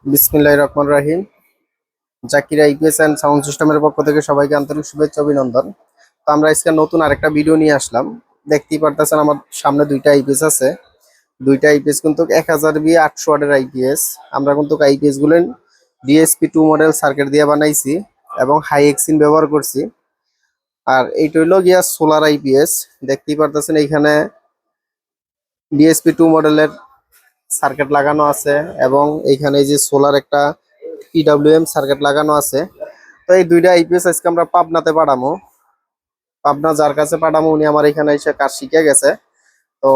বিসমিল্লাহির রহমানির রহিম। Zakir IPS and sound সিস্টেমের পক্ষ থেকে সবাইকে আন্তরিক শুভেচ্ছা অভিনন্দন। তো আমরা আজকে নতুন আরেকটা ভিডিও নিয়ে আসলাম। দেখতেই পারতেছেন আমার সামনে দুইটা আইপিএস আছে। দুইটা আইপিএস কিন্তু 1000 800 ওয়াটের আইপিএস। আমরা কিন্তু আইপিএস গুলো ডিএসপি 2 মডেল সার্কিট দিয়ে বানাইছি এবং হাই এক্সিন ব্যবহার করছি। আর এইটা হইলো গিয়া সোলার আইপিএস। দেখতেই পারতেছেন এইখানে ডিএসপি 2 মডেলের সার্কিট লাগানো আছে এবং এইখানে যে সোলার একটা পিডব্লিউএম সার্কিট লাগানো আছে। তো এই দুইটা আইপিএস আজকে আমরা পাবনাতে পাঠামো। পাবনা যার কাছে পাঠামো উনি আমার এখানে এসে কাজ শিখে গেছে। তো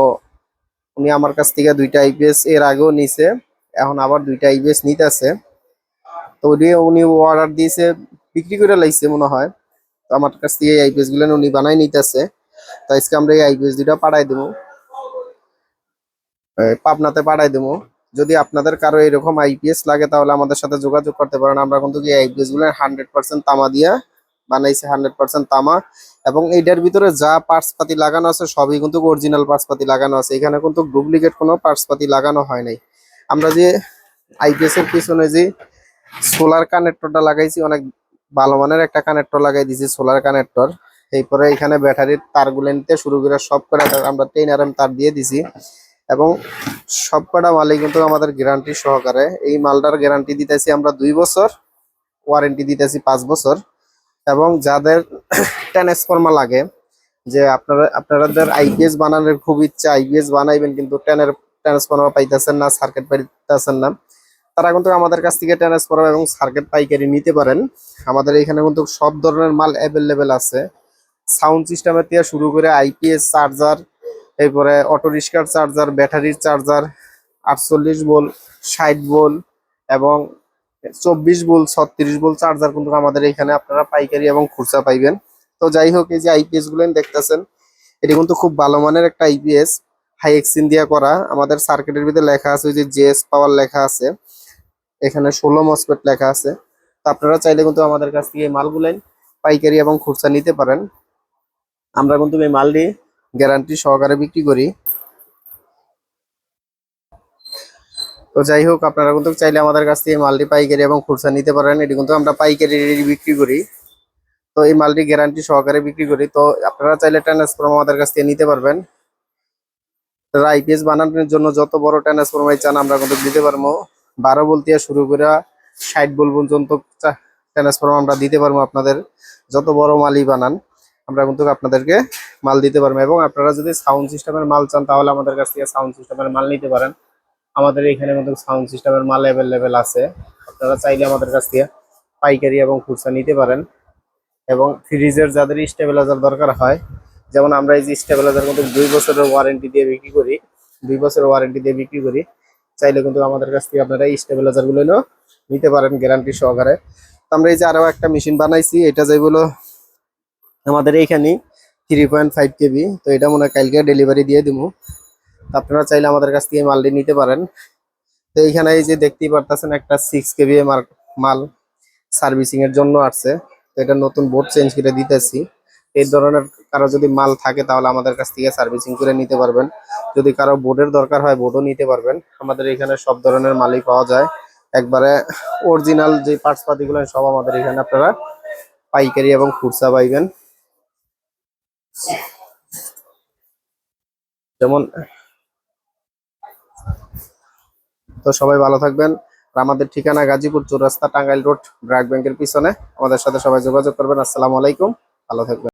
উনি আমার কাছ থেকে দুইটা আইপিএস এর আগেও নিছে, এখন আবার দুইটা আইপিএস নিতেছে। তো উনি অর্ডার দিয়েছে, বিক্রি করে লাইছে মনে হয়। তো আমার কাছ থেকে এই আইপিএস গুলো উনি বানাই নিতেছে। তো আজকে আমরা এই আইপিএস দুইটা পাঠাই দেবো, পাবনাতে পাঠাই দেবো। যদি আপনাদের কারো এরকম আইপিএস লাগে তাহলে আমাদের সাথে যোগাযোগ করতে পারেন। আমরা কিন্তু এই আইপিএস গুলো 100% তামা দিয়ে বানাইছি, 100% তামা। এবং এইটার ভিতরে যা পার্টস পাতি লাগানো আছে সবই কিন্তু অরিজিনাল পার্টস পাতি লাগানো আছে, এখানে কিন্তু ডুপ্লিকেট কোনো পার্টস পাতি লাগানো হয় নাই। আমরা যে আইপিএস এর পিছনে যে সোলার কানেক্টরটা লাগাইছি, অনেক ভালো মানের একটা কানেক্টর লাগাই দিয়েছি, সোলার কানেক্টর। এরপরে এখানে ব্যাটারির তারগুলো নিতে শুরু করে সব করে আমরা 10 তার দিয়ে দিছি। এবং সবকটা মালই কিন্তু আমাদের গ্যারান্টি সহকারে। এই মালটার গ্যারান্টি দিতেছি আমরা 2 বছর, ওয়ারেন্টি দিতেছি 5 বছর। এবং যাদের ট্রান্সফরমার লাগে, যে আপনাদের আইপিএস বানানোর খুব ইচ্ছা, আইপিএস বানাইবেন কিন্তু ট্রান্সফরমার পাইতেছেন না, সার্কিট পাইতেছেন না, তারা কিন্তু আমাদের কাছ থেকে ট্রান্সফরমার এবং সার্কিট পাইকারি নিতে পারেন। আমাদের এখানে কিন্তু সব ধরনের মাল অ্যাভেলেবেল আছে। সাউন্ড সিস্টেমের থেকে শুরু করে আইপিএস চার্জার, এরপরে অটো রিক্সার চার্জার, ব্যাটারির চার্জার, 48 ভোল্ট, 60 ভোল্ট এবং 24 ভোল্ট, 36 ভোল্ট চার্জার কিন্তু আমাদের এখানে আপনারা পাইকারি এবং খুচরা পাইবেন। তো যাই হোক, এই যে আইপিএস গুলো দেখতেছেন, এটি কিন্তু খুব ভালো মানের একটা আইপিএস, হাই এক্সিন দিয়ে করা। আমাদের সার্কিটের ভিতরে লেখা আছে ওই যে জেএস পাওয়ার লেখা আছে, এখানে 16 মসফেট লেখা আছে। তো আপনারা চাইলে কিন্তু আমাদের কাছ থেকে এই মালগুলো পাইকারি এবং খুচরা নিতে পারেন। আমরা কিন্তু এই মালটি গ্যারান্টি সহকারে বিক্রি করি। তো যাই হোক, আপনারা কিন্তু চাইলে আমাদের কাছ থেকে মালটি পাইকারি এবং খুচরা নিতে পারেন। এটি কিন্তু আমরা পাইকারি বিক্রি করি। তো এই মালটি গ্যারান্টি সহকারে বিক্রি করি। তো আপনারা চাইলে ট্রান্সফরমার আমাদের কাছ থেকে নিতে পারবেন। আইপিএস বানানোর জন্য যত বড় ট্রান্সফরমার চান আমরা কিন্তু দিতে পারবো। 12 ভোল্ট থেকে শুরু করে 60 ভোল্ট পর্যন্ত ট্রান্সফরমার আমরা দিতে পারবো। আপনাদের যত বড় মালই বানান আমরা কিন্তু আপনাদেরকে মাল দিতে পারবো। এবং আপনারা যদি সাউন্ড সিস্টেমের মাল চান তাহলে আমাদের কাছ থেকে সাউন্ড সিস্টেমের মাল নিতে পারেন। আমাদের এখানে কিন্তু সাউন্ড সিস্টেমের মাল অ্যাভেলেবেল আছে। আপনারা চাইলে আমাদের কাছ থেকে পাইকারি এবং খুচরা নিতে পারেন। এবং ফ্রিজের যাদের স্টেবিলাইজার দরকার হয়, যেমন আমরা এই যে স্টেবিলাইজার কিন্তু 2 বছরের ওয়ারেন্টি দিয়ে বিক্রি করি, 2 বছরের ওয়ারেন্টি দিয়ে বিক্রি করি। চাইলে কিন্তু আমাদের কাছ থেকে আপনারা এই স্টেবিলাইজার গুলো নিতে পারেন গ্যারান্টি সহকারে। তো আমরা এই যে আরো একটা মেশিন বানাইছি, এটা যেগুলো আমাদের এইখানে 3.5 কেবি। তো এটা মনে হয় কালকে ডেলিভারি দিয়ে দিব। আপনারা চাইলে আমাদের কাছ থেকে মালটি নিতে পারেন। তো এইখানে এই যে দেখতেই পারতেছেন একটা 6 কেবি মাল সার্ভিসিং এর জন্য আসছে। তো এটা নতুন বোর্ড চেঞ্জ করে দিতেছি। এই ধরনের কারো যদি মাল থাকে তাহলে আমাদের কাছ থেকে সার্ভিসিং করে নিতে পারবেন। যদি কারো বোর্ডের দরকার হয় বোর্ডও নিতে পারবেন। আমাদের এখানে সব ধরনের মালই পাওয়া যায়, একবারে অরিজিনাল যে পার্টস পাতিগুলো সব আমাদের এখানে আপনারা পাইকারি এবং খুচরা পাইবেন। যেমন, তো সবাই ভালো থাকবেন। আর আমাদের ঠিকানা গাজীপুর চৌরাস্তা, টাঙ্গাইল রোড, ব্র্যাক ব্যাংকের পিছনে। আমাদের সাথে সবাই যোগাযোগ করবেন। আসসালামু আলাইকুম, ভালো থাকবেন।